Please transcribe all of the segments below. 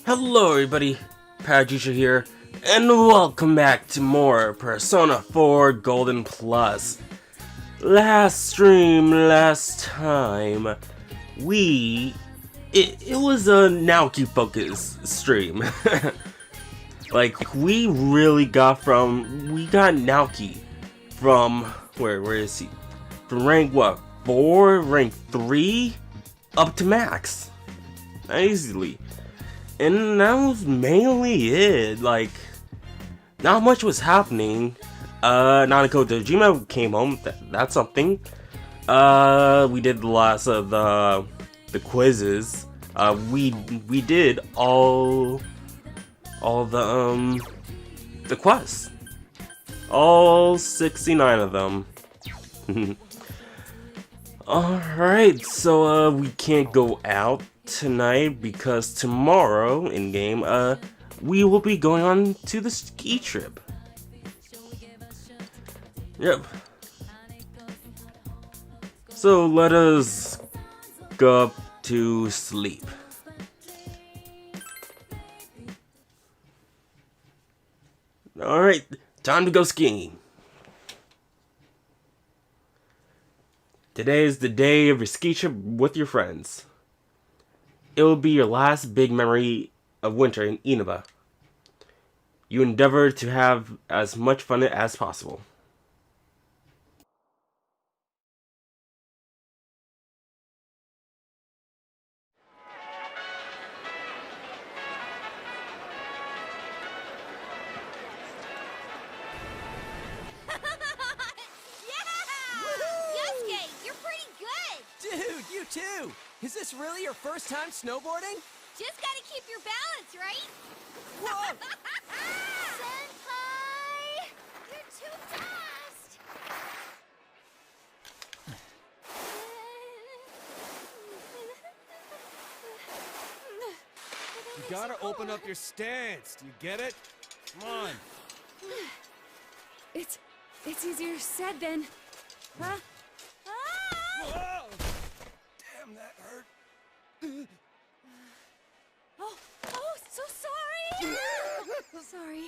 Hello everybody, Parajuicer here, and welcome back to more Persona 4 Golden Plus. Last time, it was a Naoki focus stream. Like, we got Naoki from, where is he? From rank what, 4, rank 3, up to max. Easily. And that was mainly it. Like, not much was happening. Nanako Dojima came home. That's something. We did the last of the quizzes. We did all the quests. All 69 of them. Alright, so we can't go out tonight because tomorrow in game we will be going on to the ski trip. Yep. So let us go up to sleep. Alright, time to go skiing. Today is the day of your ski trip with your friends. It will be your last big memory of winter in Inaba. You endeavor to have as much fun as possible. Dude, you too! Is this really your first time snowboarding? Just gotta keep your balance, right? Whoa! Senpai! You're too fast! You gotta open up your stance. Do you get it? Come on. It's easier said than, huh? Whoa! Damn, that hurt. Oh, so sorry. Sorry.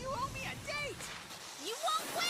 You owe me a date! You won't win!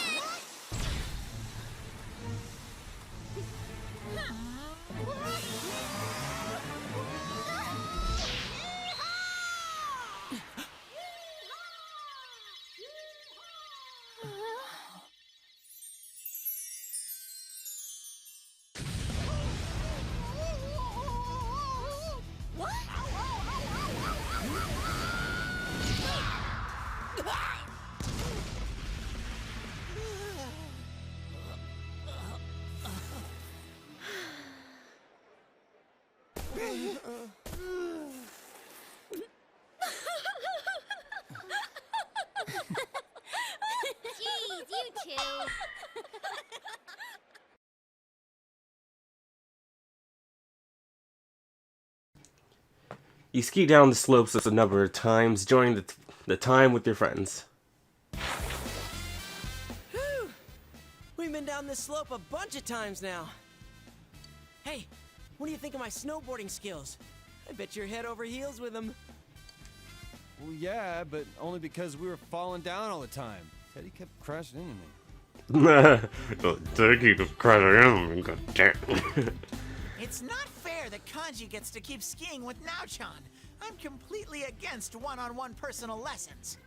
Jeez, you two. You ski down the slopes a number of times during the time with your friends. Whew. We've been down this slope a bunch of times now. Hey, what do you think of my snowboarding skills? I bet you're head over heels with them. Well, yeah, but only because we were falling down all the time. Teddy kept crashing into me. It's not fair that Kanji gets to keep skiing with Naochan. I'm completely against one-on-one personal lessons.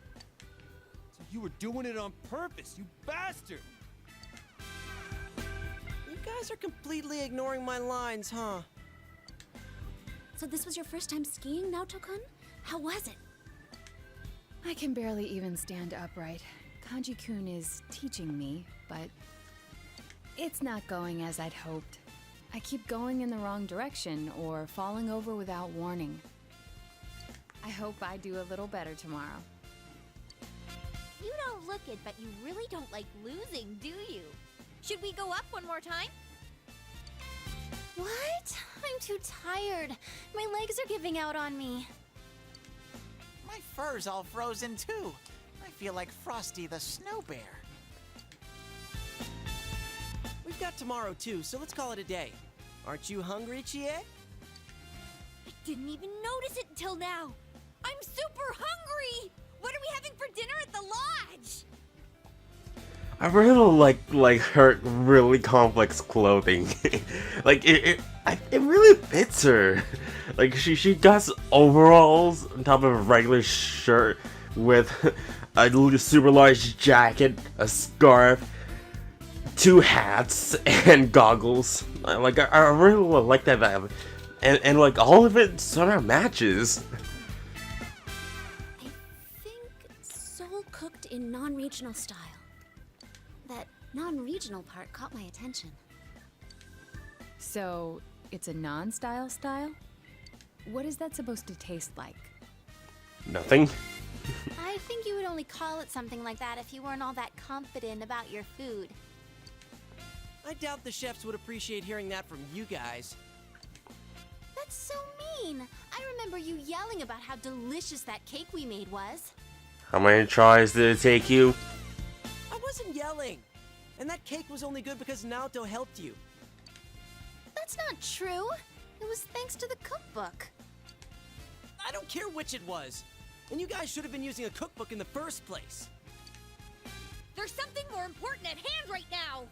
So you were doing it on purpose, you bastard! You guys are completely ignoring my lines, huh? So this was your first time skiing, Naoto-kun? How was it? I can barely even stand upright. Kanji-kun is teaching me, but it's not going as I'd hoped. I keep going in the wrong direction or falling over without warning. I hope I do a little better tomorrow. You don't look it, but you really don't like losing, do you? Should we go up one more time? What? I'm too tired. My legs are giving out on me. My fur's all frozen too. I feel like Frosty the Snow Bear. We've got tomorrow too, so let's call it a day. Aren't you hungry, Chie? I didn't even notice it until now. I'm super hungry. What are we having for dinner at the lodge? I really like her really complex clothing. Like it really fits her. Like she got overalls on top of a regular shirt with a super large jacket, a scarf, 2 hats, and goggles. I really like that vibe, and like all of it sort of matches. I think Soul cooked in non-regional style. That non-regional part caught my attention. So, it's a non-style style? What is that supposed to taste like? Nothing. I think you would only call it something like that if you weren't all that confident about your food. I doubt the chefs would appreciate hearing that from you guys. That's so mean. I remember you yelling about how delicious that cake we made was. How many tries did it take you? I wasn't yelling. And that cake was only good because Naoto helped you. That's not true. It was thanks to the cookbook. I don't care which it was. And you guys should have been using a cookbook in the first place. There's something more important at hand right now.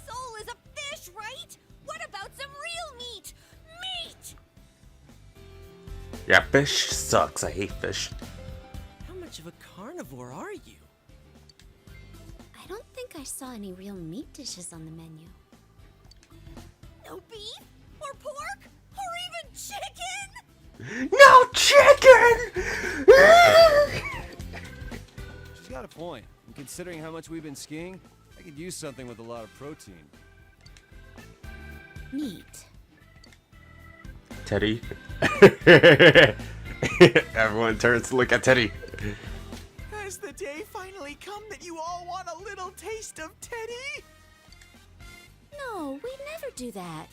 Soul is a fish, right? What about some real meat? Meat! Yeah, fish sucks. I hate fish. How much of a carnivore are you? I don't think I saw any real meat dishes on the menu. No beef? Or pork? Or even chicken? No chicken! She's got a point. And considering how much we've been skiing, I could use something with a lot of protein. Meat. Teddy. Everyone turns to look at Teddy. Has the day finally come that you all want a little taste of Teddy? No, we'd never do that.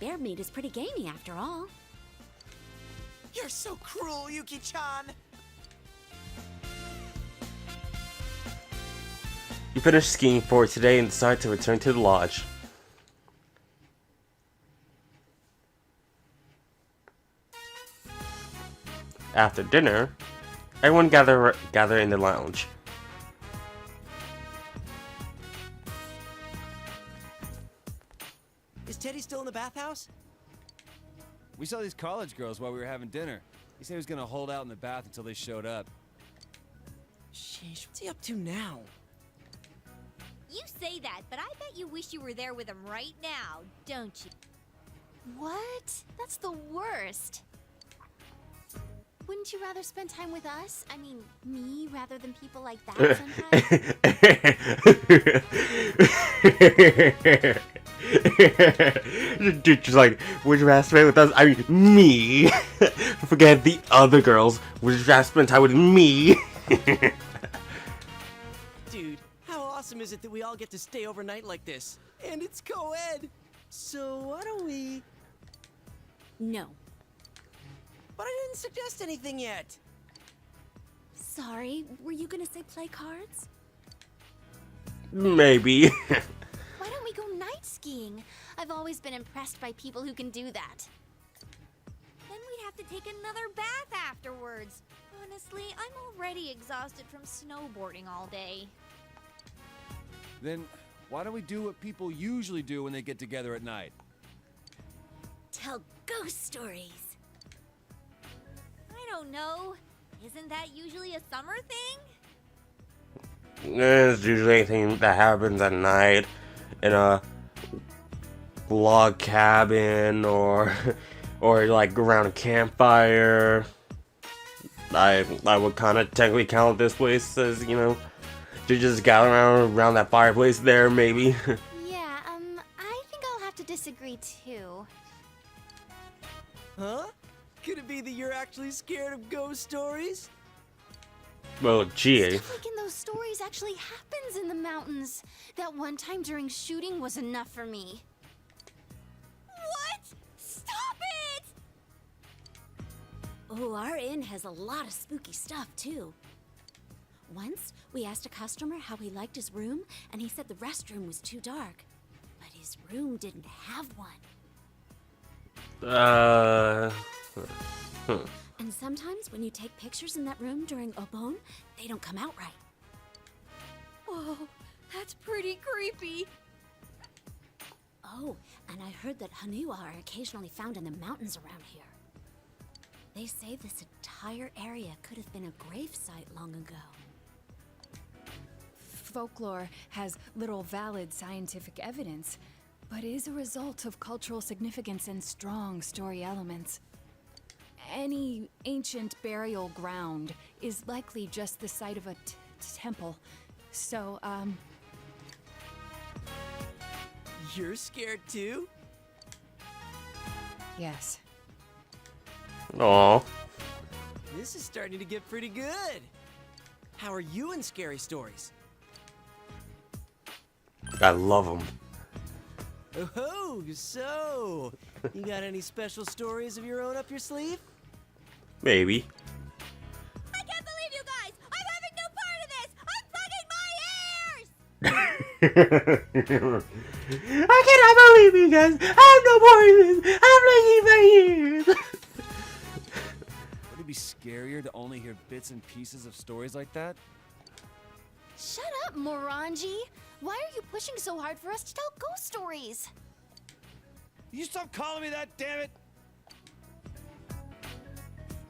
Bear meat is pretty gamey after all. You're so cruel, Yuki-chan. You finished skiing for today and decided to return to the lodge. After dinner, everyone gather in the lounge. Is Teddy still in the bathhouse? We saw these college girls while we were having dinner. He said he was gonna hold out in the bath until they showed up. Sheesh, what's he up to now? You say that, but I bet you wish you were there with him right now, don't you? What? That's the worst. Wouldn't you rather spend time with us? I mean, me rather than people like that sometimes? Just like, would you rather spend with us? I mean, me. Forget the other girls. Would you rather spend time with me? Dude, how awesome is it that we all get to stay overnight like this? And it's co-ed. So why don't we... No. But I didn't suggest anything yet. Sorry, were you gonna say play cards? Maybe. Why don't we go night skiing? I've always been impressed by people who can do that. Then we'd have to take another bath afterwards. Honestly, I'm already exhausted from snowboarding all day. Then why don't we do what people usually do when they get together at night? Tell ghost stories. I don't know. Isn't that usually a summer thing? It's usually anything that happens at night in a log cabin or like around a campfire. I would kind of technically count this place as, you know, to just gather around that fireplace there, maybe. Yeah, I think I'll have to disagree too. Huh? Could it be that you're actually scared of ghost stories? Well, gee. Stuff like in those stories actually happens in the mountains. That one time during shooting was enough for me. What? Stop it! Oh, our inn has a lot of spooky stuff, too. Once, we asked a customer how he liked his room, and he said the restroom was too dark. But his room didn't have one. And sometimes when you take pictures in that room during Obon, they don't come out right. Whoa, that's pretty creepy. Oh, and I heard that Haniwa are occasionally found in the mountains around here. They say this entire area could have been a grave site long ago. Folklore has little valid scientific evidence, but is a result of cultural significance and strong story elements. Any ancient burial ground is likely just the site of a temple. So, You're scared too? yes. Aw. This is starting to get pretty good. How are you in scary stories? I love them. Oh, so you got any special stories of your own up your sleeve? Maybe. I can't believe you guys! I'm having no part of this! I'm plugging my ears! I cannot believe you guys. I have no part of this. I'm looking my ears. Would it be scarier to only hear bits and pieces of stories like that? Shut up, Morangi! Why are you pushing so hard for us to tell ghost stories? You stop calling me that, damn it!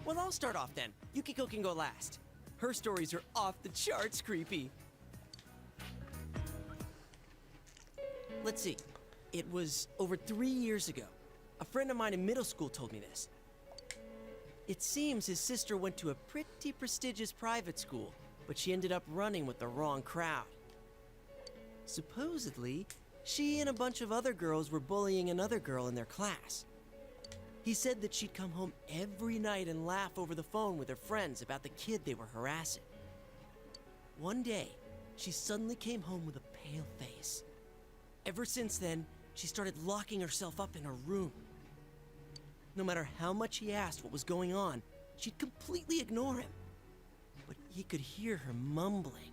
Well, I'll start off then. Yukiko can go last. Her stories are off the charts creepy. Let's see. It was over 3 years ago. A friend of mine in middle school told me this. It seems his sister went to a pretty prestigious private school, but she ended up running with the wrong crowd. Supposedly, she and a bunch of other girls were bullying another girl in their class. He said that she'd come home every night and laugh over the phone with her friends about the kid they were harassing. One day, she suddenly came home with a pale face. Ever since then, she started locking herself up in her room. No matter how much he asked what was going on, she'd completely ignore him. But he could hear her mumbling.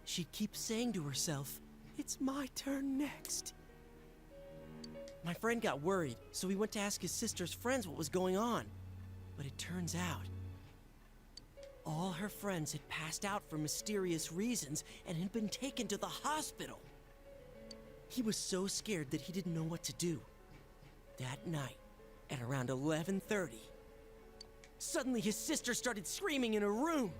She'd keep saying to herself, "It's my turn next." My friend got worried, so he went to ask his sister's friends what was going on. But it turns out, all her friends had passed out for mysterious reasons and had been taken to the hospital. He was so scared that he didn't know what to do. That night, at around 11:30, suddenly his sister started screaming in her room.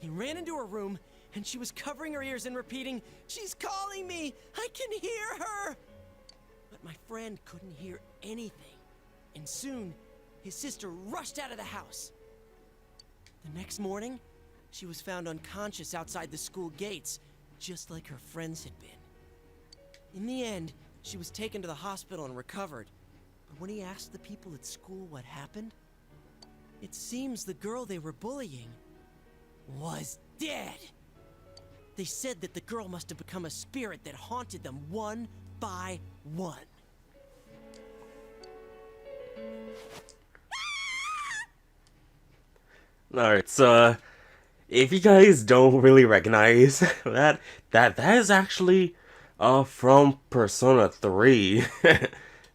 He ran into her room, and she was covering her ears and repeating, "She's calling me! I can hear her!" But my friend couldn't hear anything, and soon his sister rushed out of the house. The next morning, she was found unconscious outside the school gates, just like her friends had been. In the end, she was taken to the hospital and recovered. But when he asked the people at school what happened, it seems the girl they were bullying was dead. They said that the girl must have become a spirit that haunted them one by one. Alright, so if you guys don't really recognize that is actually from Persona 3.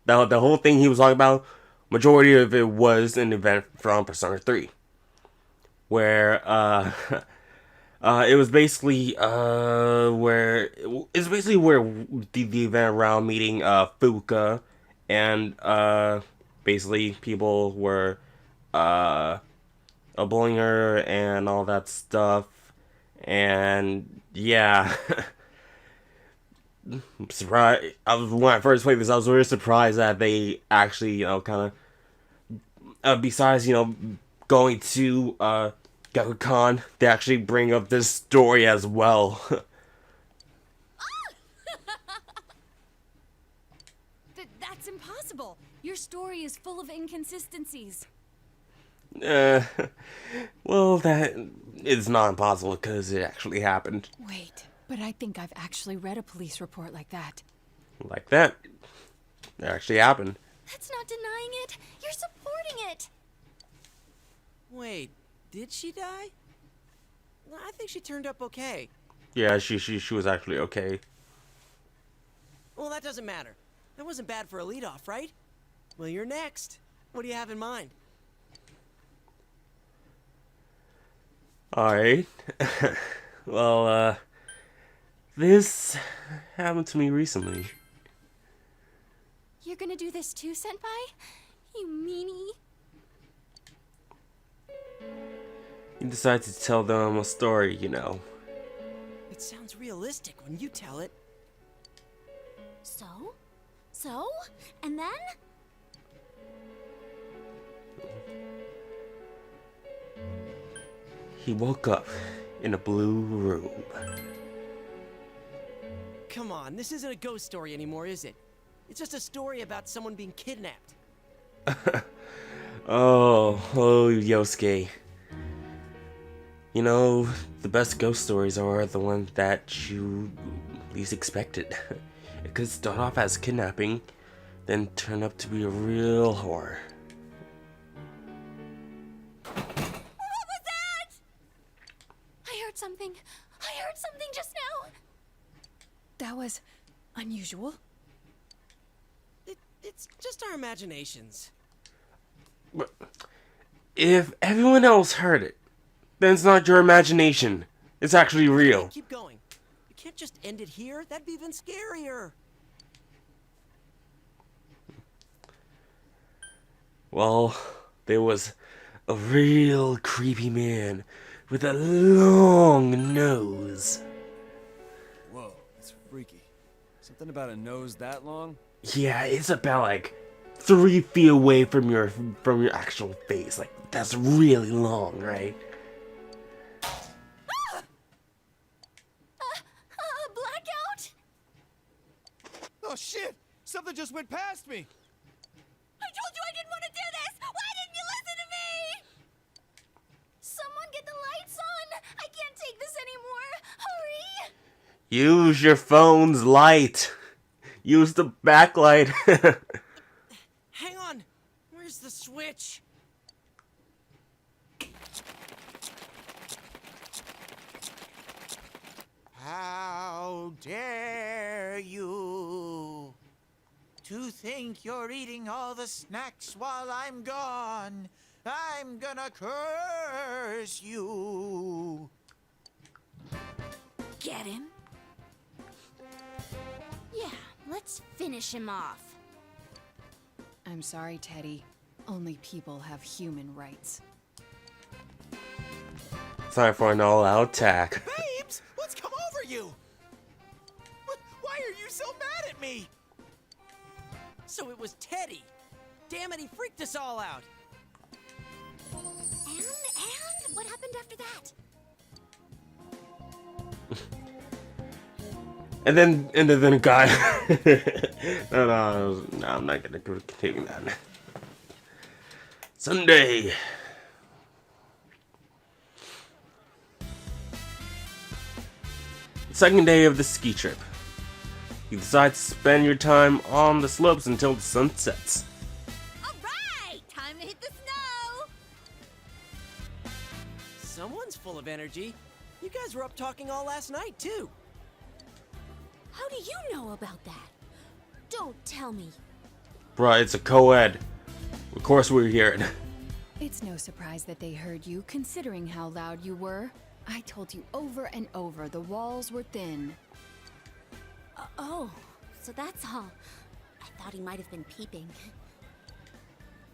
The whole thing he was talking about, majority of it was an event from Persona 3. Where it was basically where the event around meeting Fuka, and basically people were bullying her and all that stuff, and yeah. I'm surprised. When I first played this, I was really surprised that they actually, kind of, besides, going to Gakuen, they actually bring up this story as well. That's impossible. Your story is full of inconsistencies. Well, that is not impossible because it actually happened. Wait, but I think I've actually read a police report like that. Like that. It actually happened. That's not denying it. You're supporting it. Wait, did she die? I think she turned up okay. Yeah, she was actually okay. Well, that doesn't matter. That wasn't bad for a leadoff, right? Well, you're next. What do you have in mind? Alright. Well, this happened to me recently. You're gonna do this too, Senpai? You meanie. You decide to tell them a story, you know. It sounds realistic when you tell it. So? So? And then? He woke up in a blue room. Come on, this isn't a ghost story anymore, is it? It's just a story about someone being kidnapped. Oh, Yosuke. You know, the best ghost stories are the ones that you least expected. It could start off as kidnapping, then turn up to be a real horror. What was that? I heard something. I heard something just now. That was unusual. It's just our imaginations. But if everyone else heard it, then it's not your imagination. It's actually real. Keep going. You can't just end it here. That'd be even scarier. Well, there was a real creepy man with a long nose. Whoa, that's freaky. Something about a nose that long? Yeah, it's about like 3 feet away from your actual face. Like that's really long, right? Blackout? Oh shit! Something just went past me! I told you I didn't want to do this! Why didn't you listen to me? Someone get the lights on! I can't take this anymore! Hurry! Use your phone's light. Use the backlight. Hang on. Where's the switch? How dare you to think you're eating all the snacks while I'm gone? I'm gonna curse you. Get him? Yeah, let's finish him off. I'm sorry, Teddy. Only people have human rights. Time for an all-out attack. Babes, what's come over you? Why are you so mad at me? So it was Teddy. Damn it, he freaked us all out. And what happened after that? And then a guy. no, I'm not gonna continue that. Sunday. Second day of the ski trip. You decide to spend your time on the slopes until the sun sets. Alright! Time to hit the snow! Someone's full of energy. You guys were up talking all last night, too. How do you know about that? Don't tell me. Bruh, it's a co-ed. Of course we're here. It's no surprise that they heard you, considering how loud you were. I told you over and over the walls were thin. Oh, so that's all. I thought he might have been peeping.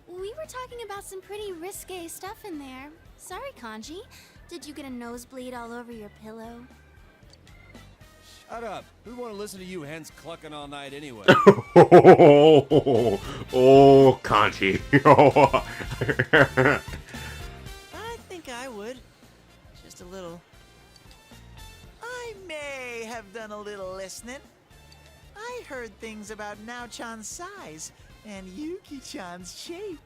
We were talking about some pretty risque stuff in there. Sorry, Kanji. Did you get a nosebleed all over your pillow? Shut up. Who'd want to listen to you hens clucking all night anyway? Oh, Kanji. I think I would. Just a little. I may have done a little listening. I heard things about Nao-chan's size and Yuki-chan's shape.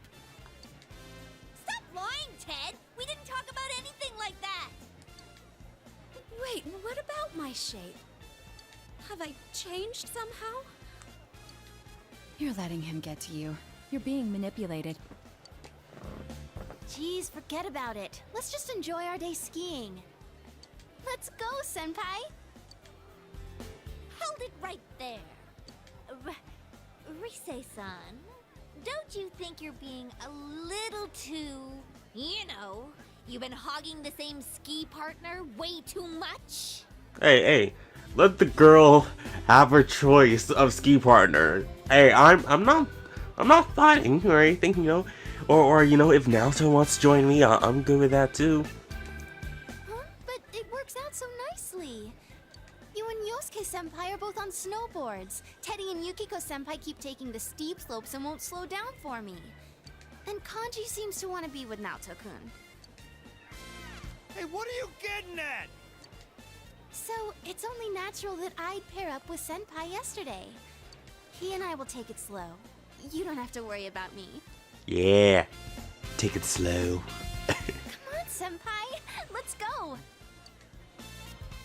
Stop lying, Ted! We didn't talk about anything like that! Wait, what about my shape? Have I changed somehow? You're letting him get to you. You're being manipulated. Jeez, forget about it. Let's just enjoy our day skiing. Let's go, Senpai! Hold it right there. Rise-san, don't you think you're being a little too, you've been hogging the same ski partner way too much? Hey, let the girl have her choice of ski partner. Hey, I'm not fighting or anything, or if Naoto wants to join me, I'm good with that too. Huh? But it works out so nicely. You and Yosuke-senpai are both on snowboards. Teddy and Yukiko-senpai keep taking the steep slopes and won't slow down for me. And Kanji seems to want to be with Naoto-kun. Hey, what are you getting at? So, it's only natural that I'd pair up with Senpai yesterday. He and I will take it slow. You don't have to worry about me. Yeah, take it slow. Come on, Senpai! Let's go!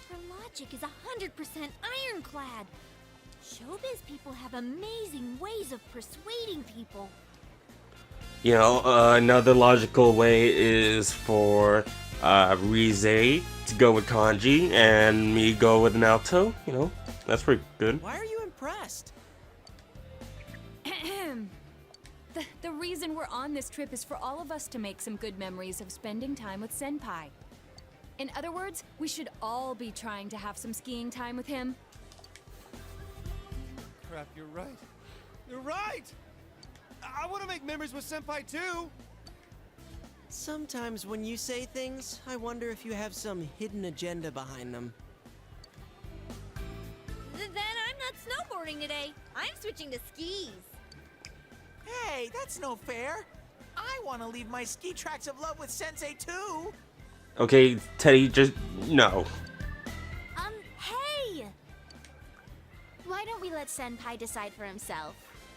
Her logic is 100% ironclad. Showbiz people have amazing ways of persuading people. Another logical way is for Rize to go with Kanji and me go with Naoto. That's pretty good. Why are you impressed? The reason we're on this trip is for all of us to make some good memories of spending time with Senpai. In other words, we should all be trying to have some skiing time with him. Crap, you're right. You're right! I want to make memories with Senpai too! Sometimes when you say things, I wonder if you have some hidden agenda behind them. Then I'm not snowboarding today. I'm switching to skis. Hey, that's no fair. I want to leave my ski tracks of love with Sensei too. Okay, Teddy, just no. Hey! Why don't we let Senpai decide for himself?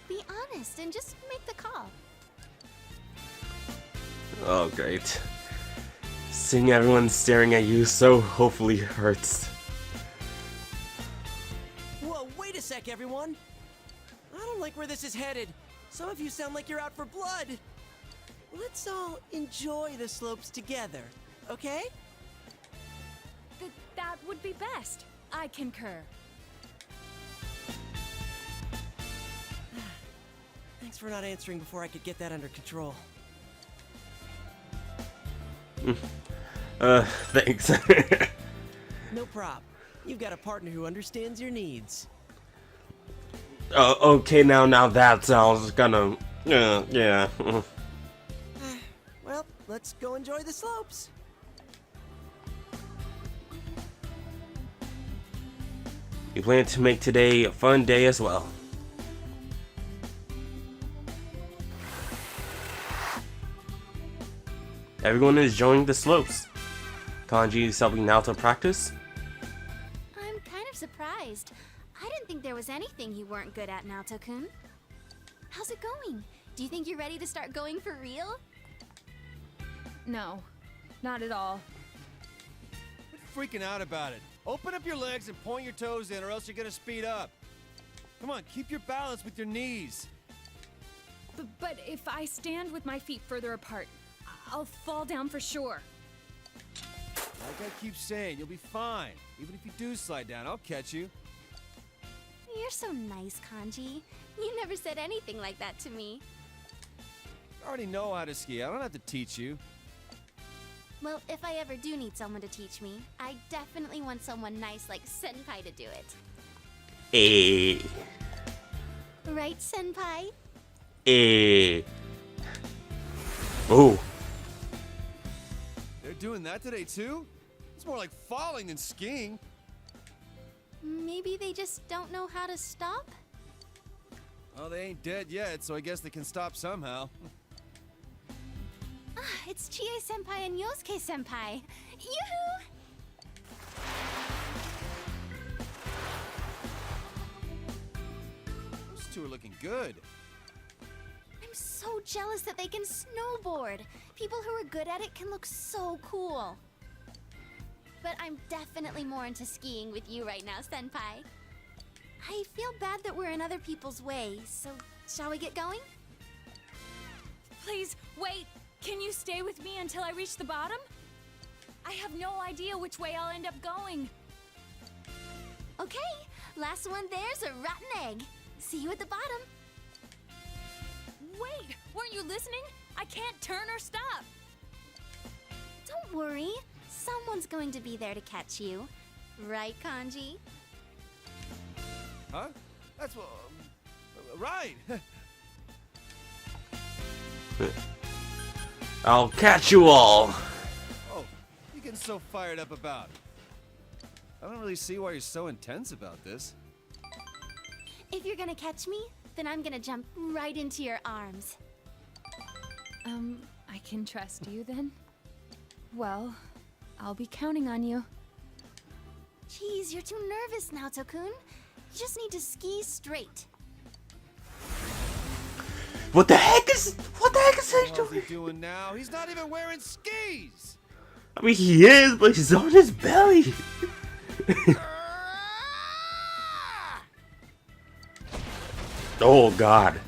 Be honest and just make the call. Oh, great. Seeing everyone staring at you so hopefully hurts. Whoa, wait a sec, everyone! I don't like where this is headed. Some of you sound like you're out for blood. Let's all enjoy the slopes together, okay? That would be best. I concur. Thanks for not answering before I could get that under control. Thanks. No prob. You've got a partner who understands your needs. Okay, now that sounds kinda, yeah. Well, let's go enjoy the slopes. We plan to make today a fun day as well. Everyone is enjoying the slopes. Kanji is helping Naoto practice. I'm kind of surprised. I didn't think there was anything you weren't good at, Naoto-kun. How's it going? Do you think you're ready to start going for real? No, not at all. Quit freaking out about it. Open up your legs and point your toes in, or else you're gonna speed up. Come on, keep your balance with your knees. But if I stand with my feet further apart, I'll fall down for sure. Like I keep saying, you'll be fine. Even if you do slide down, I'll catch you. You're so nice, Kanji. You never said anything like that to me. I already know how to ski. I don't have to teach you. Well, if I ever do need someone to teach me, I definitely want someone nice like Senpai to do it. Eh. Right, Senpai? Eh. Oh. They're doing that today too? It's more like falling than skiing. Maybe they just don't know how to stop? Well, they ain't dead yet, so I guess they can stop somehow. It's Chie-senpai and Yosuke-senpai. Yoo-hoo! Those two are looking good. I'm so jealous that they can snowboard. People who are good at it can look so cool. But I'm definitely more into skiing with you right now, Senpai. I feel bad that we're in other people's way, so shall we get going? Please, wait! Can you stay with me until I reach the bottom? I have no idea which way I'll end up going. Okay, last one there's a rotten egg. See you at the bottom. listening? I can't turn or stop. Don't worry. Someone's going to be there to catch you. Right, Kanji? Huh? That's what. Right! I'll catch you all. Oh, you getting so fired up about? I don't really see why you're so intense about this. If you're gonna catch me, then I'm gonna jump right into your arms. I can trust you then? Well, I'll be counting on you. Jeez, you're too nervous now, Tokun. You just need to ski straight. What the heck is he What's he doing? doing now? He's not even wearing skis! I mean, he is, but he's on his belly. Oh God.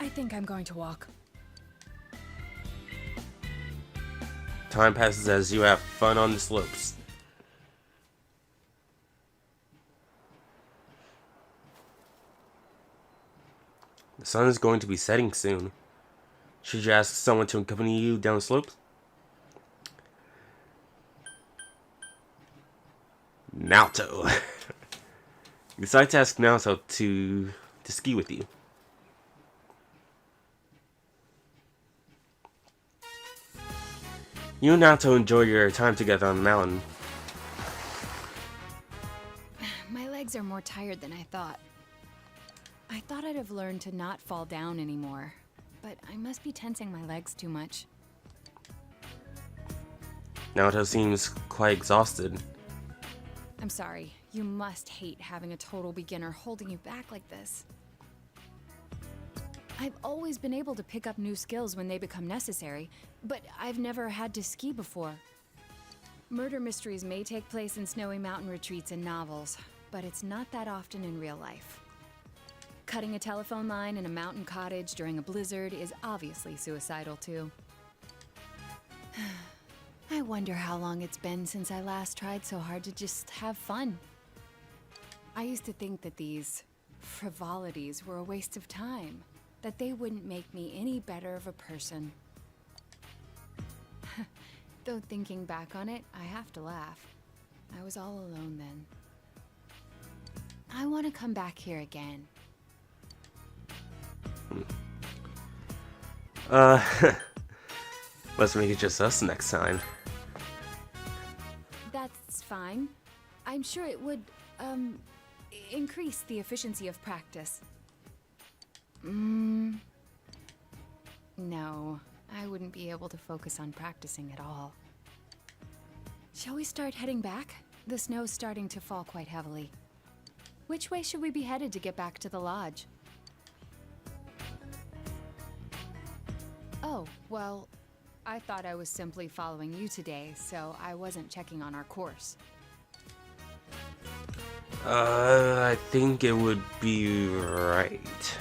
I think I'm going to walk. Time passes as you have fun on the slopes. The sun is going to be setting soon. Should you ask someone to accompany you down the slopes? Naoto. You decide to ask Naoto to ski with you. You and Naoto enjoy your time together on the mountain. My legs are more tired than I thought. I thought I'd have learned to not fall down anymore, but I must be tensing my legs too much. Naoto seems quite exhausted. I'm sorry, you must hate having a total beginner holding you back like this. I've always been able to pick up new skills when they become necessary, but I've never had to ski before. Murder mysteries may take place in snowy mountain retreats and novels, but it's not that often in real life. Cutting a telephone line in a mountain cottage during a blizzard is obviously suicidal too. I wonder how long it's been since I last tried so hard to just have fun. I used to think that these frivolities were a waste of time, that they wouldn't make me any better of a person. Though thinking back on it, I have to laugh. I was all alone then. I want to come back here again. Let's make it just us next time. That's fine. I'm sure it would, increase the efficiency of practice. No, I wouldn't be able to focus on practicing at all. Shall we start heading back? The snow's starting to fall quite heavily. Which way should we be headed to get back to the lodge? Oh, well, I thought I was simply following you today, so I wasn't checking on our course. I think it would be right.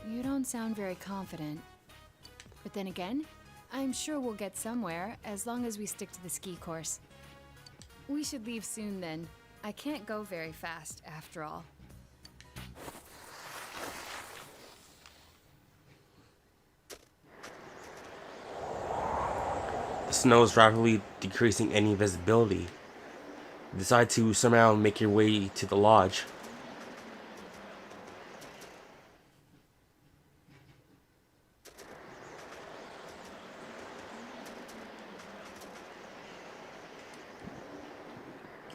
You don't sound very confident. But then again, I'm sure we'll get somewhere as long as we stick to the ski course. We should leave soon then. I can't go very fast after all. The snow is rapidly decreasing any visibility. You decide to somehow make your way to the lodge.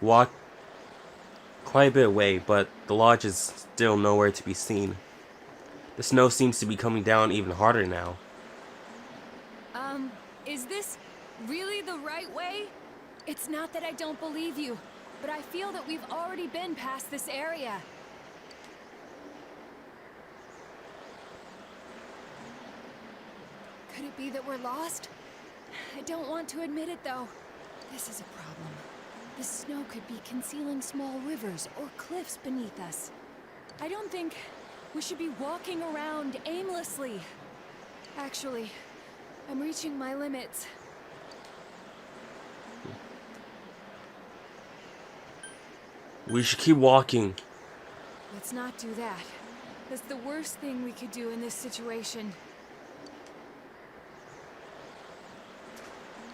Walk quite a bit away, but the lodge is still nowhere to be seen. The snow seems to be coming down even harder now. Is this really the right way? It's not that I don't believe you, but I feel that we've already been past this area. Could it be that we're lost? I don't want to admit it though. This is a problem. The snow could be concealing small rivers or cliffs beneath us. I don't think we should be walking around aimlessly. Actually, I'm reaching my limits. We should keep walking. Let's not do that. That's the worst thing we could do in this situation.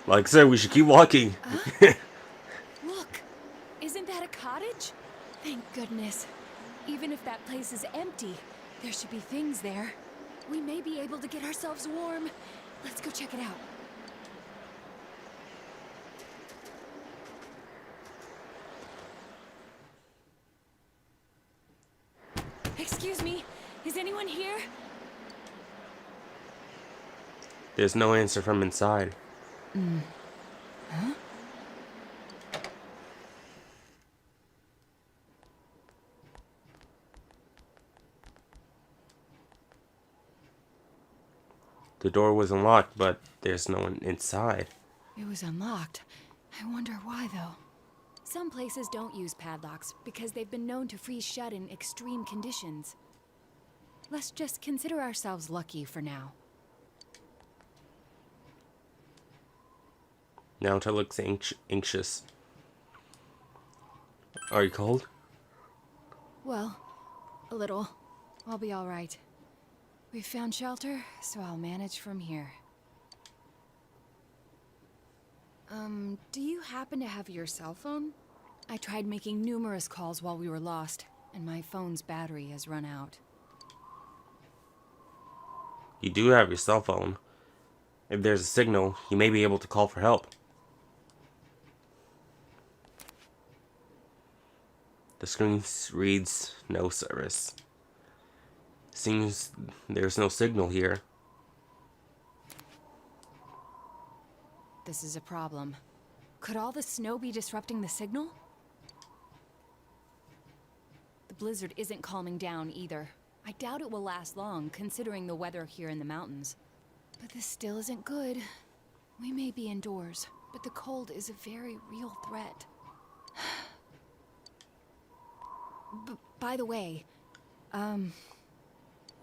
Like I said, we should keep walking. Look! Isn't that a cottage? Thank goodness. Even if that place is empty, there should be things there. We may be able to get ourselves warm. Let's go check it out. Excuse me, is anyone here? There's no answer from inside. Huh? The door was unlocked, but there's no one inside. It was unlocked. I wonder why, though. Some places don't use padlocks because they've been known to freeze shut in extreme conditions. Let's just consider ourselves lucky for now. Naoto looks anxious. Are you cold? Well, a little. I'll be all right. We've found shelter, so I'll manage from here. Do you happen to have your cell phone? I tried making numerous calls while we were lost, and my phone's battery has run out. You do have your cell phone. If there's a signal, you may be able to call for help. The screen reads no service. Seems there's no signal here. This is a problem. Could all the snow be disrupting the signal? The blizzard isn't calming down either. I doubt it will last long, considering the weather here in the mountains. But this still isn't good. We may be indoors, but the cold is a very real threat. By the way,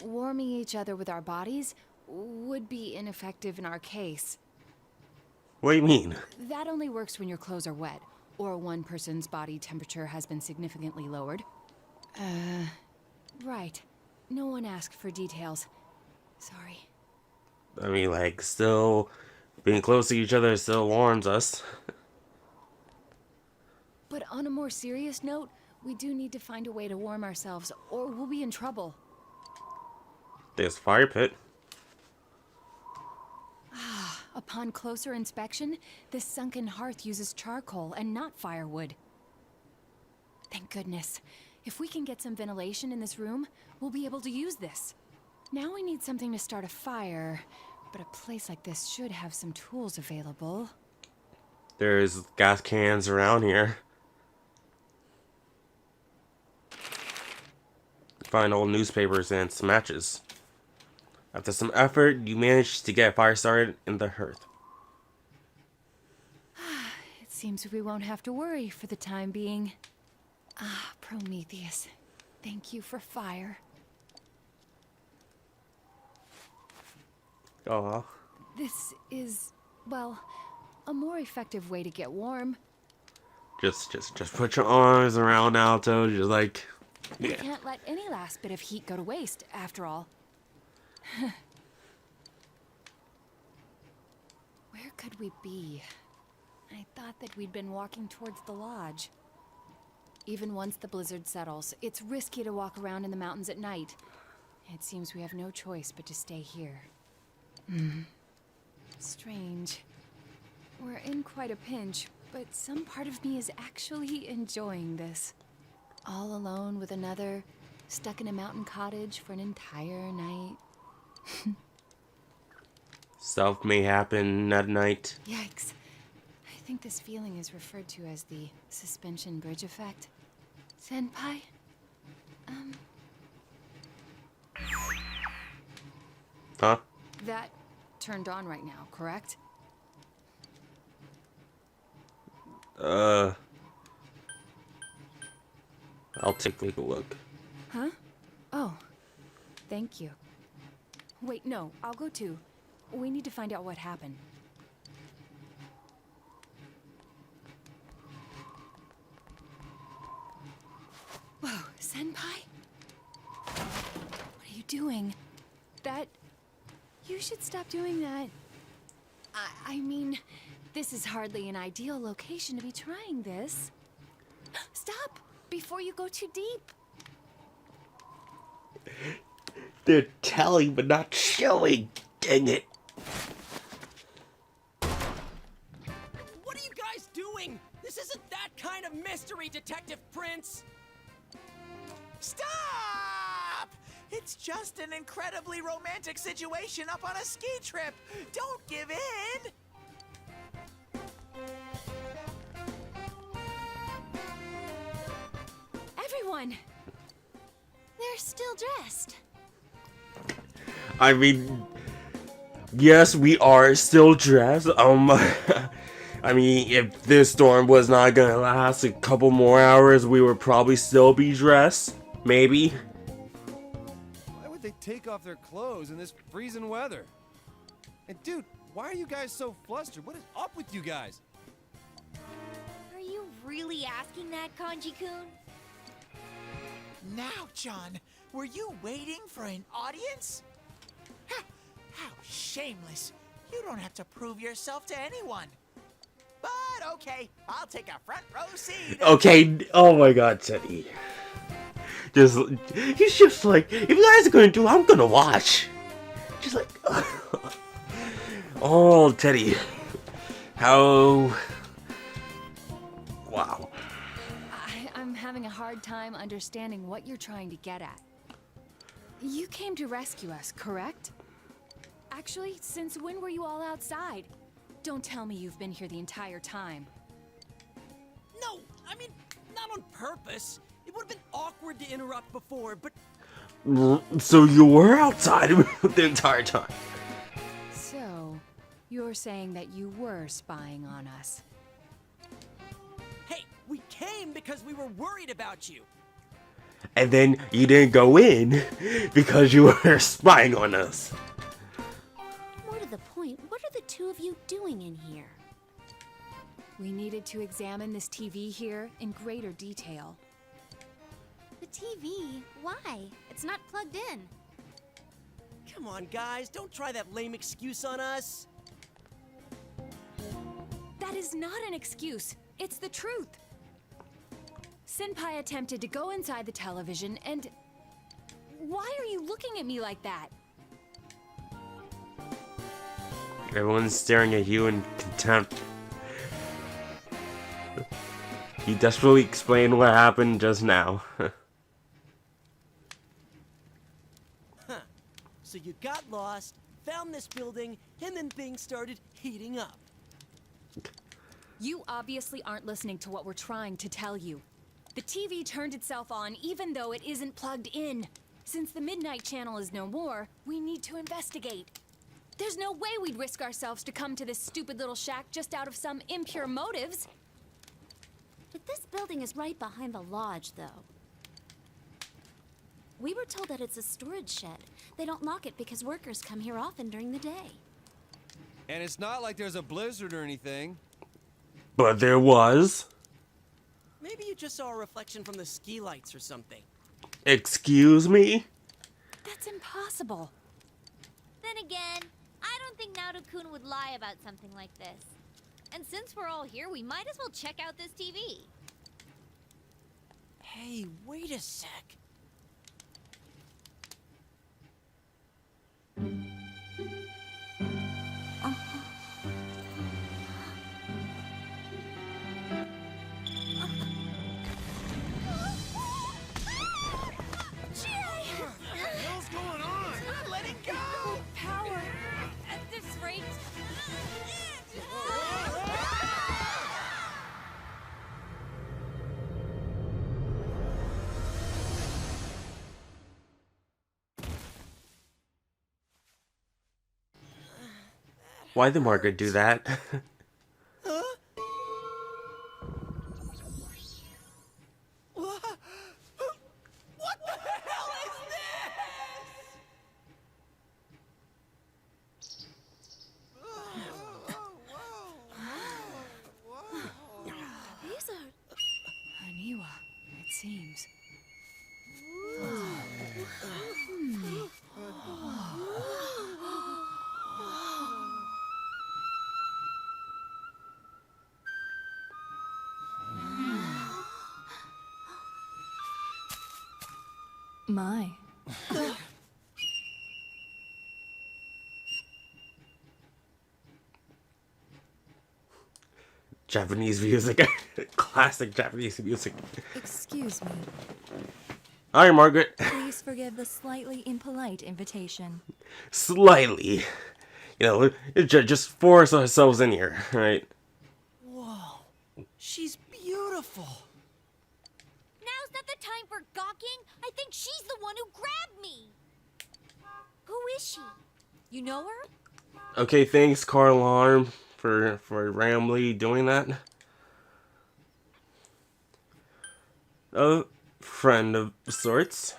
warming each other with our bodies would be ineffective in our case. What do you mean? That only works when your clothes are wet, or one person's body temperature has been significantly lowered. Right. No one asked for details. Sorry. I mean, like, still being close to each other still warms us. But on a more serious note, we do need to find a way to warm ourselves, or we'll be in trouble. There's a fire pit. Upon closer inspection, this sunken hearth uses charcoal and not firewood. Thank goodness. If we can get some ventilation in this room, we'll be able to use this. Now we need something to start a fire, but a place like this should have some tools available. There's gas cans around here. Find old newspapers and some matches. After some effort, you manage to get a fire started in the hearth. It seems we won't have to worry for the time being. Ah, Prometheus, thank you for fire. Oh, This is, well, a more effective way to get warm. just put your arms around Naoto, just like, We yeah. can't let any last bit of heat go to waste, after all. Where could we be? I thought that we'd been walking towards the lodge. Even once the blizzard settles, it's risky to walk around in the mountains at night. It seems we have no choice but to stay here. Strange. We're in quite a pinch, but some part of me is actually enjoying this. All alone with another, stuck in a mountain cottage for an entire night. Stuff may happen at night. Yikes. I think this feeling is referred to as the suspension bridge effect. Senpai? Huh? That turned on right now, correct? I'll take a look. Huh? Oh. Thank you. Wait, no, I'll go too. We need to find out what happened. Whoa, Senpai? doing? You should stop doing that. I mean, this is hardly an ideal location to be trying this. Stop! Before you go too deep. They're telling but not showing. Dang it. What are you guys doing? This isn't that kind of mystery, Detective Prince! Stop! It's just an incredibly romantic situation up on a ski trip. Don't give in. Everyone! They're still dressed. I mean, yes, we are still dressed. I mean, if this storm was not gonna last a couple more hours, we would probably still be dressed. Maybe. Why would they take off their clothes in this freezing weather? And dude, why are you guys so flustered? What is up with you guys? Are you really asking that, Kanji-kun? Now, John, were you waiting for an audience? How shameless. You don't have to prove yourself to anyone. But okay, I'll take a front row seat. Okay, oh my god, Teddy. He's just like, if you guys are gonna do it, I'm gonna watch. Just like, oh, Teddy. How... Wow. I'm having a hard time understanding what you're trying to get at. You came to rescue us, correct? Actually, since when were you all outside? Don't tell me you've been here the entire time. No, I mean, not on purpose. It would have been awkward to interrupt before, but So you were outside the entire time. So, you're saying that you were spying on us. hey, we came because we were worried about you. And then you didn't go in because you were spying on us. More to the point, what are the two of you doing in here? We needed to examine this TV here in greater detail. The TV? Why? It's not plugged in. Come on, guys, don't try that lame excuse on us. That is not an excuse. It's the truth. Senpai attempted to go inside the television and... Why are you looking at me like that? Everyone's staring at you in contempt. He desperately explained what happened just now. So you got lost, found this building, and then things started heating up. You obviously aren't listening to what we're trying to tell you. The TV turned itself on even though it isn't plugged in. Since the Midnight Channel is no more, we need to investigate. There's no way we'd risk ourselves to come to this stupid little shack just out of some impure motives. But this building is right behind the lodge, though. We were told that it's a storage shed. They don't lock it because workers come here often during the day. And it's not like there's a blizzard or anything. But there was. Maybe you just saw a reflection from the ski lights or something. Excuse me? That's impossible. Then again, I don't think Naruto-kun would lie about something like this. And since we're all here, we might as well check out this TV. Hey, wait a sec. What's going on? Let it go! Power at this rate. Why did Margaret do that? Huh? What the hell is These are... Aniwa, it seems. My. Japanese music. Classic Japanese music. Excuse me. Alright, Margaret. Please forgive the slightly impolite invitation. Slightly. You know, just force ourselves in here, right? Whoa, she's beautiful. Now's not the time for gawking. I think she's the one who grabbed me. Who is she? You know her? Okay, thanks, Carl Alarm, for randomly doing that. A friend of sorts.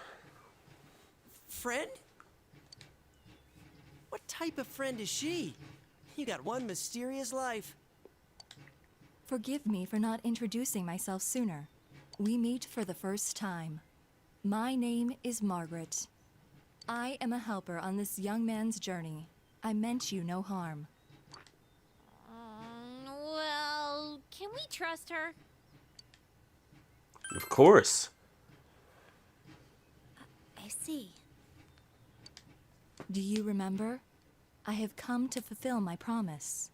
Friend? What type of friend is she? You got one mysterious life. Forgive me for not introducing myself sooner. We meet for the first time. My name is Margaret. I am a helper on this young man's journey. I meant you no harm. Well, can we trust her? Of course. I see. Do you remember? I have come to fulfill my promise.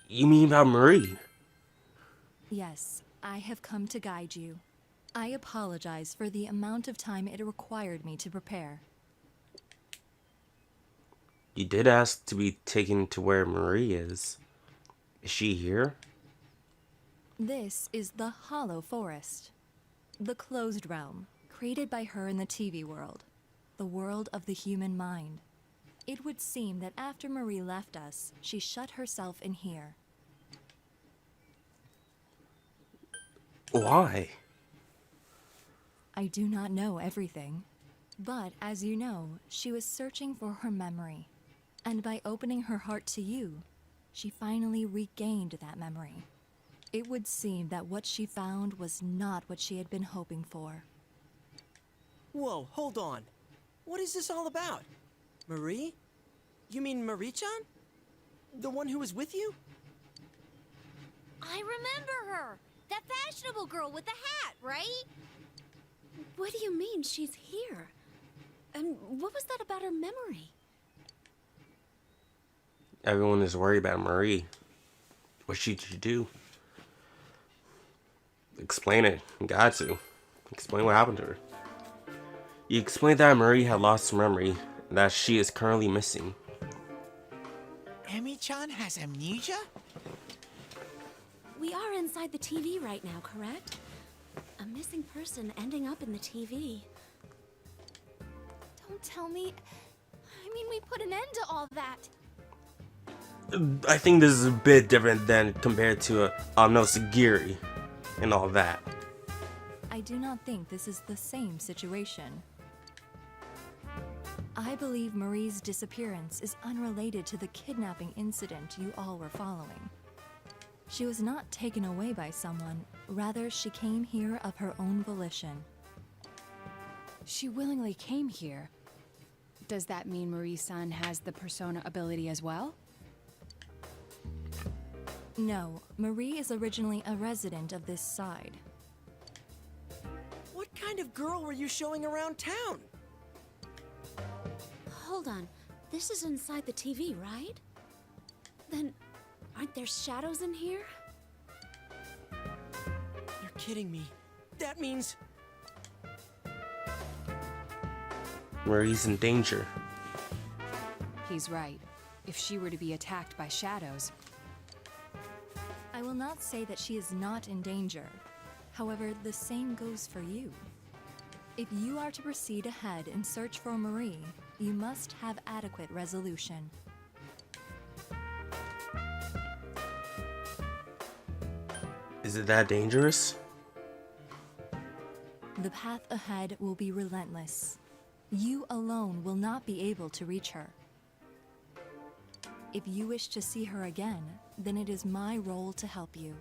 You mean about Marie? Yes, I have come to guide you. I apologize for the amount of time it required me to prepare. You did ask to be taken to where Marie is. Is she here? This is the Hollow Forest, the closed realm, created by her in the TV world, the world of the human mind. It would seem that after Marie left us, she shut herself in here. Why? I do not know everything, but as you know, she was searching for her memory, and by opening her heart to you, she finally regained that memory. It would seem that what she found was not what she had been hoping for. Whoa, hold on. What is this all about? Marie? You mean Marie-chan? The one who was with you? I remember her. That fashionable girl with the hat, right? What do you mean she's here? And what was that about her memory? Everyone is worried about Marie. What should you do? Explain it. You got to. Explain what happened to her. You explained that Marie had lost her memory and that she is currently missing. Emi-chan has amnesia? We are inside the TV right now, correct? A missing person ending up in the TV. Don't tell me. I mean, we put an end to all that. I think this is a bit different than compared to Sagiri and all that. I do not think this is the same situation. I believe Marie's disappearance is unrelated to the kidnapping incident you all were following. She was not taken away by someone, rather she came here of her own volition. She willingly came here. Does that mean Marie-san has the persona ability as well? No, Marie is originally a resident of this side. What kind of girl were you showing around town? Hold on. This is inside the TV, right? Then, aren't there shadows in here? You're kidding me. That means... Marie's in danger. He's right. If she were to be attacked by shadows, I will not say that she is not in danger. However, the same goes for you. If you are to proceed ahead and search for Marie, you must have adequate resolution. Is it that dangerous? The path ahead will be relentless. You alone will not be able to reach her. If you wish to see her again, then it is my role to help you.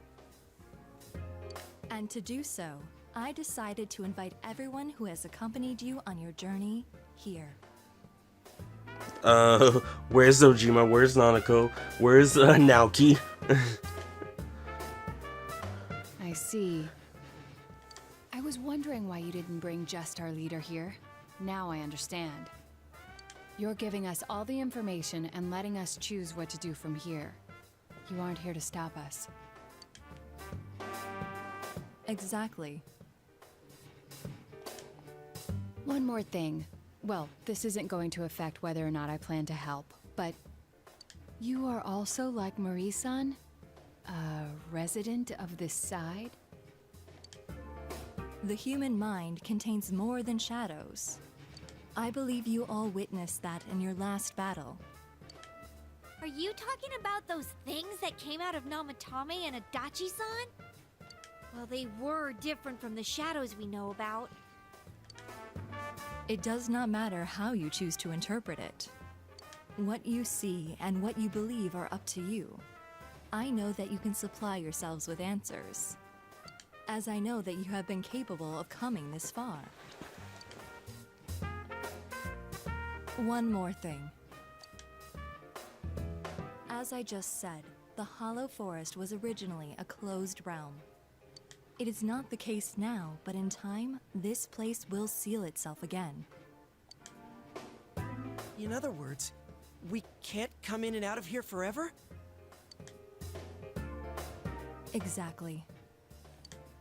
And to do so, I decided to invite everyone who has accompanied you on your journey here. Where's Ojima? Where's Nanako? Where's Naoki? I see. I was wondering why you didn't bring just our leader here. Now I understand. You're giving us all the information and letting us choose what to do from here. You aren't here to stop us. Exactly. One more thing. Well, this isn't going to affect whether or not I plan to help, but you are also like Marie-san? A resident of this side? The human mind contains more than shadows. I believe you all witnessed that in your last battle. Are you talking about those things that came out of Namatame and Adachi-san? Well, they were different from the shadows we know about. It does not matter how you choose to interpret it. What you see and what you believe are up to you. I know that you can supply yourselves with answers, as I know that you have been capable of coming this far. One more thing. As I just said, the Hollow Forest was originally a closed realm. It is not the case now, but in time, this place will seal itself again. In other words, we can't come in and out of here forever? Exactly.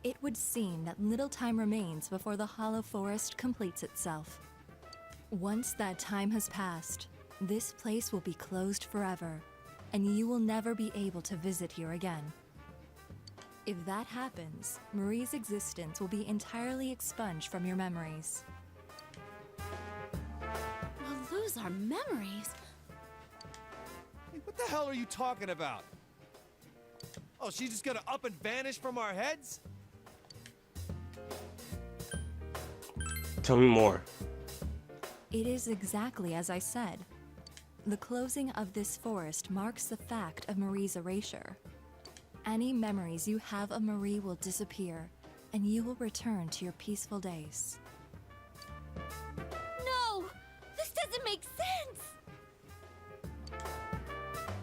It would seem that little time remains before the Hollow Forest completes itself. Once that time has passed, this place will be closed forever, and you will never be able to visit here again. If that happens, Marie's existence will be entirely expunged from your memories. We'll lose our memories. Hey, what the hell are you talking about? Oh, she's just gonna up and vanish from our heads? Tell me more. It is exactly as I said. The closing of this forest marks the fact of Marie's erasure. Any memories you have of Marie will disappear, and you will return to your peaceful days. No! This doesn't make sense!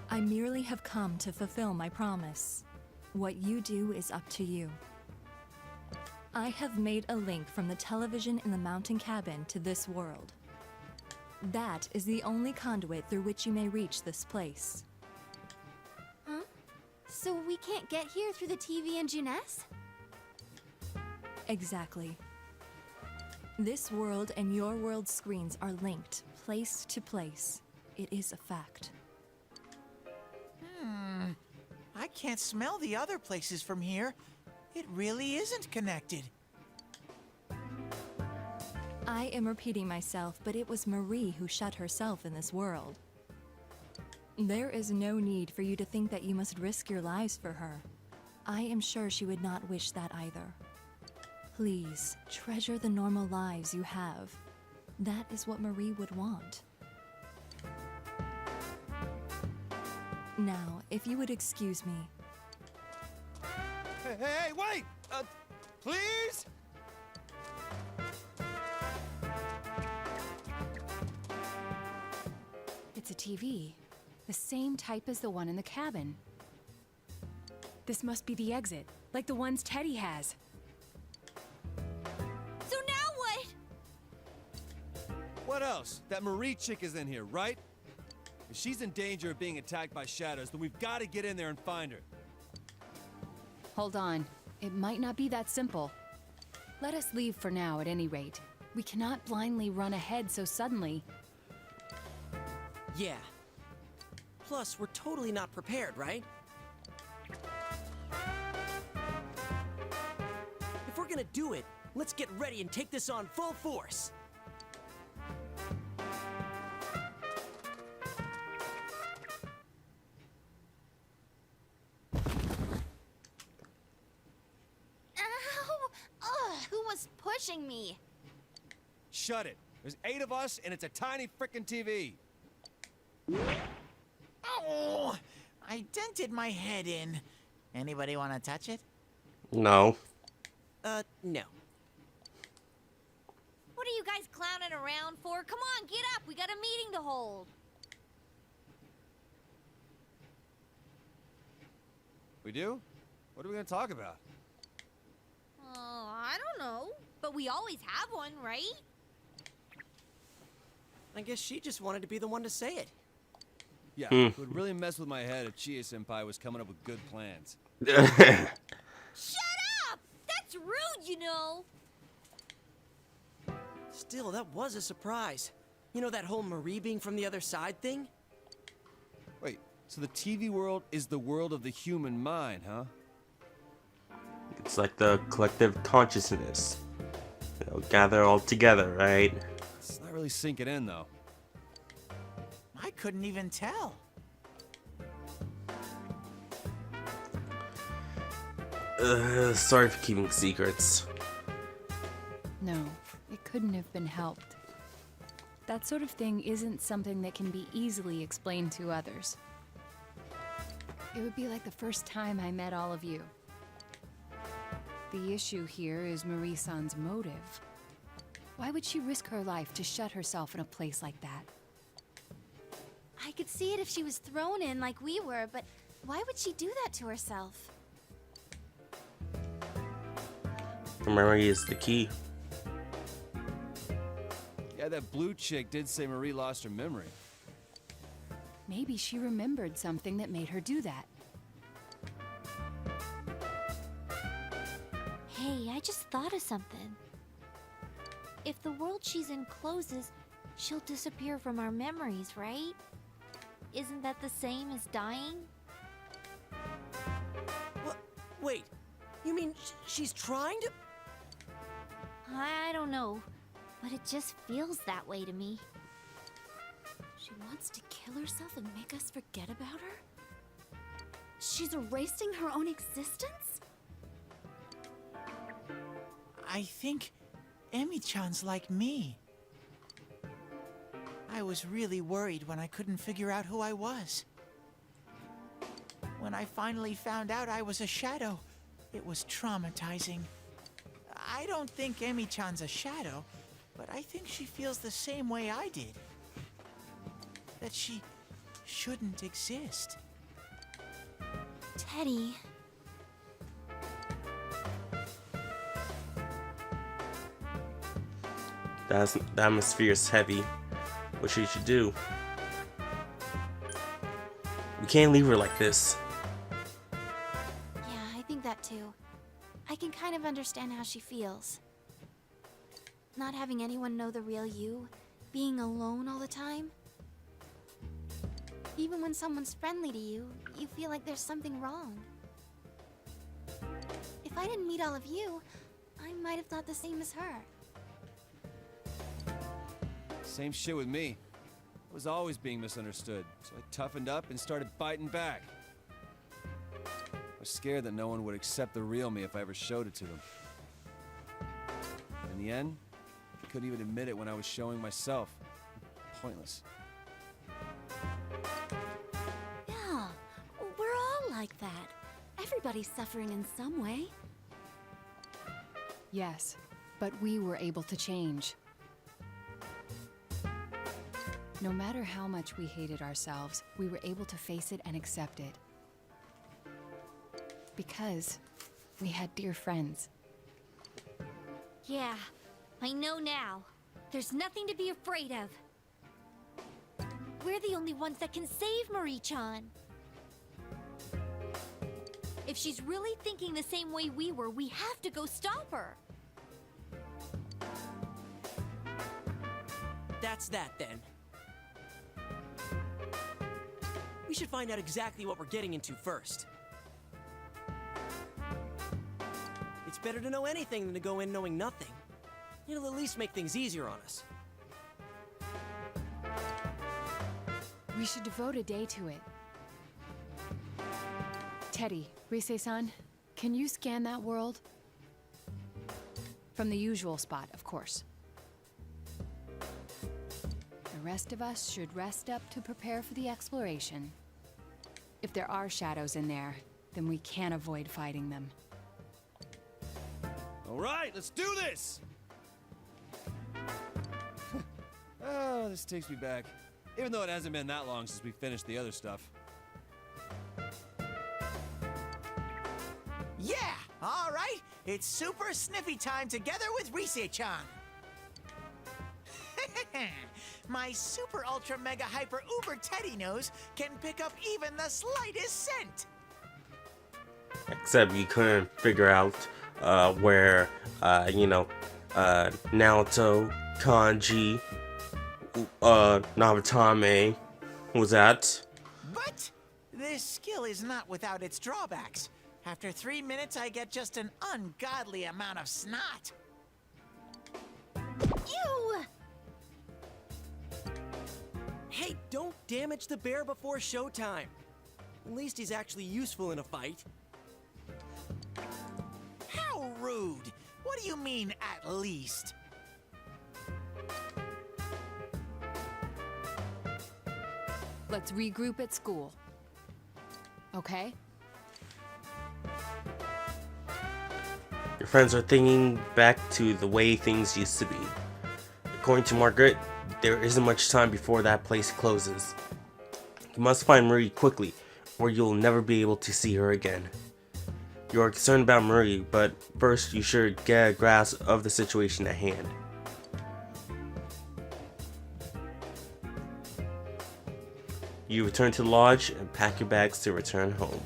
I merely have come to fulfill my promise. What you do is up to you. I have made a link from the television in the mountain cabin to this world. That is the only conduit through which you may reach this place. Huh? So we can't get here through the TV and Juness? Exactly. This world and your world's screens are linked, place to place. It is a fact. I can't smell the other places from here. It really isn't connected. I am repeating myself, but it was Marie who shut herself in this world. There is no need for you to think that you must risk your lives for her. I am sure she would not wish that either. Please, treasure the normal lives you have. That is what Marie would want. Now, if you would excuse me. Hey, wait! Please? It's a TV. The same type as the one in the cabin. This must be the exit, like the ones Teddy has. So now what? What else? That Marie chick is in here, right? If she's in danger of being attacked by shadows, then we've got to get in there and find her. Hold on. It might not be that simple. Let us leave for now, at any rate. We cannot blindly run ahead so suddenly. Yeah. Plus, we're totally not prepared, right? If we're gonna do it, let's get ready and take this on full force. Ow! Ugh, who was pushing me? Shut it. There's 8 of us, and it's a tiny frickin' TV. Oh, I dented my head in. Anybody want to touch it? No. No. What are you guys clowning around for? Come on, get up. We got a meeting to hold. We do? What are we gonna talk about? Oh, I don't know, but we always have one, right? I guess she just wanted to be the one to say it. Yeah, it would really mess with my head if Chie-senpai was coming up with good plans. Shut up! That's rude, you know. Still, that was a surprise. You know that whole Marie being from the other side thing? Wait, so the TV world is the world of the human mind, huh? It's like the collective consciousness. Gather all together, right? It's not really sinking in, though. I couldn't even tell. Sorry for keeping secrets. No, it couldn't have been helped. That sort of thing isn't something that can be easily explained to others. It would be like the first time I met all of you. The issue here is Marie-san's motive. Why would she risk her life to shut herself in a place like that? I could see it if she was thrown in like we were, but why would she do that to herself? Memory is the key. Yeah, that blue chick did say Marie lost her memory. Maybe she remembered something that made her do that. Hey, I just thought of something. If the world she's in closes, she'll disappear from our memories, right? Isn't that the same as dying? What? Wait, you mean she's trying to? I don't know, but it just feels that way to me. She wants to kill herself and make us forget about her? She's erasing her own existence? I think Emi-chan's like me. I was really worried when I couldn't figure out who I was. When I finally found out I was a shadow, it was traumatizing. I don't think Emi-chan's a shadow, but I think she feels the same way I did. That she shouldn't exist. Teddy. The atmosphere is heavy. What should you do? We can't leave her like this. Yeah, I think that too. I can kind of understand how she feels. Not having anyone know the real you, being alone all the time. Even when someone's friendly to you, you feel like there's something wrong. If I didn't meet all of you, I might have thought the same as her. Same shit with me. I was always being misunderstood, so I toughened up and started biting back. I was scared that no one would accept the real me if I ever showed it to them. In the end, I couldn't even admit it when I was showing myself. Pointless. Yeah, we're all like that. Everybody's suffering in some way. Yes, but we were able to change. No matter how much we hated ourselves, we were able to face it and accept it. Because we had dear friends. Yeah, I know now. There's nothing to be afraid of. We're the only ones that can save Marie-chan. If she's really thinking the same way we were, we have to go stop her. That's that then. We should find out exactly what we're getting into first. It's better to know anything than to go in knowing nothing. It'll at least make things easier on us. We should devote a day to it. Teddy, Rise-san, can you scan that world? From the usual spot, of course. The rest of us should rest up to prepare for the exploration. If there are shadows in there, then we can't avoid fighting them. All right, let's do this! Oh, this takes me back. Even though it hasn't been that long since we finished the other stuff. Yeah, all right. It's super sniffy time together with Rise-chan. My super ultra mega hyper uber teddy nose can pick up even the slightest scent. Except you couldn't figure out where, Naoto, Kanji, Navatame was at. But this skill is not without its drawbacks. After 3 minutes, I get just an ungodly amount of snot. Ew! Hey, don't damage the bear before showtime. At least he's actually useful in a fight. How rude! What do you mean, at least? Let's regroup at school. Okay? Your friends are thinking back to the way things used to be. According to Margaret, there isn't much time before that place closes. You must find Marie quickly, or you'll never be able to see her again. You are concerned about Marie, but first you should get a grasp of the situation at hand. You return to the lodge and pack your bags to return home.